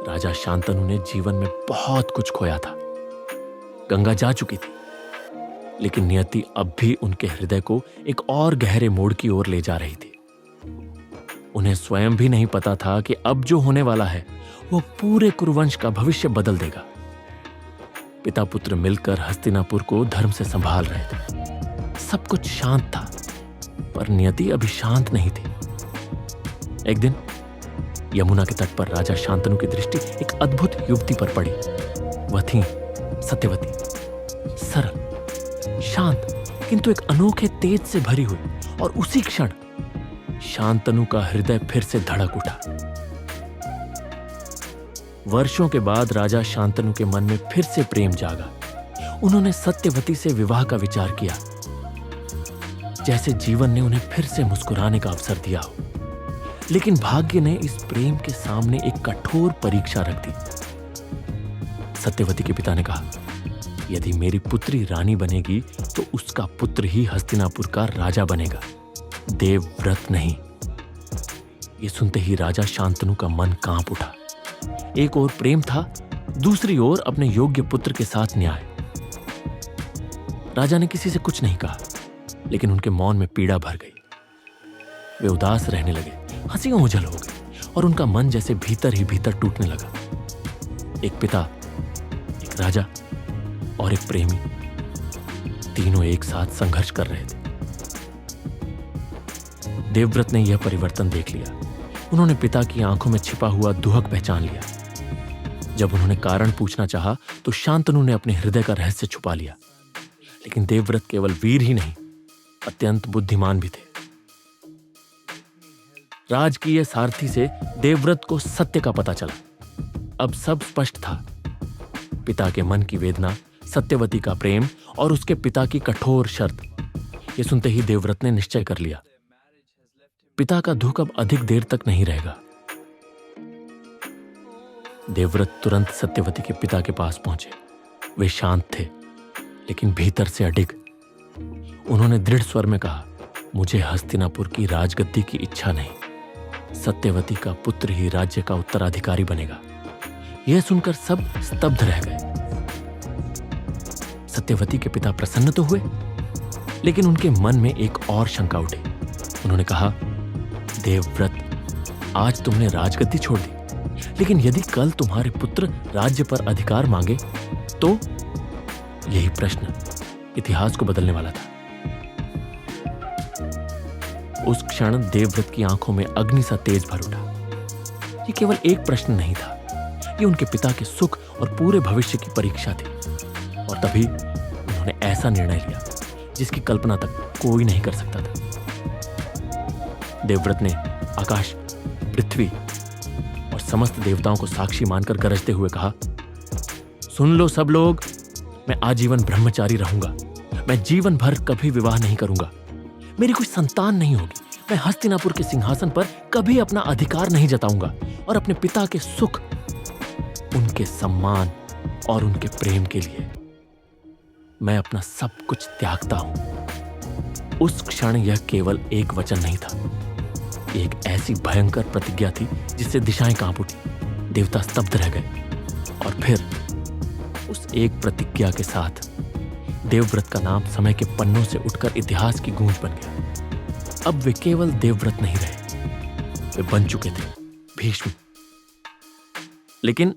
राजा शांतनु ने जीवन में बहुत कुछ खोया था। गंगा जा चुकी थी, लेकिन नियति अब भी उनके हृदय को एक और गहरे मोड़ की ओर ले जा रही थी। उन्हें स्वयं भी नहीं पता था कि अब जो होने वाला है वो पूरे कुरुवंश का भविष्य बदल देगा। पिता पुत्र मिलकर हस्तिनापुर को धर्म से संभाल रहे थे। सब कुछ शांत था, पर नियति अभी शांत नहीं थी। एक दिन यमुना के तट पर राजा शांतनु की दृष्टि एक अद्भुत युवती पर पड़ी। वह थी सत्यवती, सरल, शांत, किंतु एक अनोखे तेज से भरी हुई। और उसी क्षण शांतनु का हृदय फिर से धड़क उठा। वर्षों के बाद राजा शांतनु के मन में फिर से प्रेम जागा। उन्होंने सत्यवती से विवाह का विचार किया, जैसे जीवन ने उन्हें फिर से मुस्कुराने का अवसर दिया हो। लेकिन भाग्य ने इस प्रेम के सामने एक कठोर परीक्षा रख दी। सत्यवती के पिता ने कहा, यदि मेरी पुत्री रानी बनेगी तो उसका पुत्र ही हस्तिनापुर का राजा बनेगा, देवव्रत नहीं। यह सुनते ही राजा शांतनु का मन कांप उठा। एक ओर प्रेम था, दूसरी ओर अपने योग्य पुत्र के साथ न्याय। राजा ने किसी से कुछ नहीं कहा, लेकिन उनके मौन में पीड़ा भर गई। वे उदास रहने लगे, हंसी ओझल हो गई, और उनका मन जैसे भीतर ही भीतर टूटने लगा। एक पिता, एक राजा और एक प्रेमी, तीनों एक साथ संघर्ष कर रहे थे। देवव्रत ने यह परिवर्तन देख लिया। उन्होंने पिता की आंखों में छिपा हुआ दुहक पहचान लिया। जब उन्होंने कारण पूछना चाहा तो शांतनु ने अपने हृदय का रहस्य छुपा लिया। लेकिन देवव्रत केवल वीर ही नहीं, अत्यंत बुद्धिमान भी थे। राजकीय सारथी से देवव्रत को सत्य का पता चला। अब सब स्पष्ट था। पिता के मन की वेदना, सत्यवती का प्रेम और उसके पिता की कठोर शर्त। यह सुनते ही देवव्रत ने निश्चय कर लिया, पिता का दुख अब अधिक देर तक नहीं रहेगा। देवव्रत तुरंत सत्यवती के पिता के पास पहुंचे। वे शांत थे, लेकिन भीतर से अडिग। उन्होंने दृढ़ स्वर में कहा, मुझे हस्तिनापुर की राजगद्दी की इच्छा नहीं। सत्यवती का पुत्र ही राज्य का उत्तराधिकारी बनेगा। यह सुनकर सब स्तब्ध रह गए। सत्यवती के पिता प्रसन्न तो हुए, लेकिन उनके मन में एक और शंका उठी। उन्होंने कहा, देवव्रत, आज तुमने राजगद्दी छोड़ दी, लेकिन यदि कल तुम्हारे पुत्र राज्य पर अधिकार मांगे तो? यही प्रश्न इतिहास को बदलने वाला था। उस क्षण देवव्रत की आंखों में अग्नि सा तेज भर उठा। यह केवल एक प्रश्न नहीं था, यह उनके पिता के सुख और पूरे भविष्य की परीक्षा थी। और तभी उन्होंने ऐसा निर्णय लिया जिसकी कल्पना तक कोई नहीं कर सकता था। देवव्रत ने आकाश, पृथ्वी और समस्त देवताओं को साक्षी मानकर गरजते हुए कहा, सुन लो सब लोग, मैं आजीवन ब्रह्मचारी रहूंगा। मैं जीवन भर कभी विवाह नहीं करूंगा। मेरी कोई संतान नहीं होगी। मैं हस्तिनापुर के सिंहासन पर कभी अपना अधिकार नहीं जताऊंगा और अपने पिता के सुख, उनके सम्मान और उनके प्रेम के लिए मैं अपना सब कुछ त्यागता हूं। उस क्षण यह केवल एक वचन नहीं था, एक ऐसी भयंकर प्रतिज्ञा थी जिससे दिशाएं कांप उठी। देवता स्तब्ध रह गए। और फिर उस एक प्रतिज्ञा के साथ देवव्रत का नाम समय के पन्नों से उठकर इतिहास की गूंज बन गया। अब वे केवल देवव्रत नहीं रहे, वे बन चुके थे भीष्म। लेकिन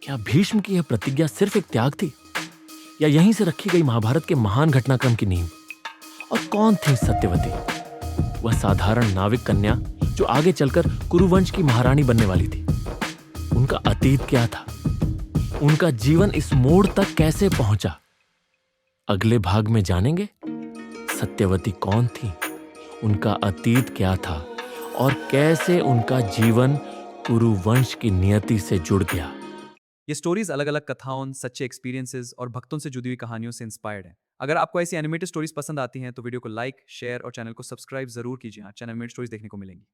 क्या भीष्म की यह प्रतिज्ञा सिर्फ एक त्याग थी, या यहीं से रखी गई महाभारत के महान घटनाक्रम की नींव? और कौन थी सत्यवती, वह साधारण नाविक कन्या जो आगे चलकर कुरुवंश की महारानी बनने वाली थी? उनका अतीत क्या था? उनका जीवन इस मोड़ तक कैसे पहुंचा? अगले भाग में जानेंगे सत्यवती कौन थी, उनका अतीत क्या था और कैसे उनका जीवन कुरुवंश की नियति से जुड़ गया। ये स्टोरीज अलग अलग कथाओं, सच्चे एक्सपीरियंसेस और भक्तों से जुड़ी हुई कहानियों से इंस्पायर्ड हैं। अगर आपको ऐसी एनिमेटेड स्टोरीज पसंद आती हैं तो वीडियो को लाइक, शेयर और चैनल को सब्सक्राइब जरूर कीजिए। चैनल एनिमेटेड स्टोरीज देखने को मिलेंगी।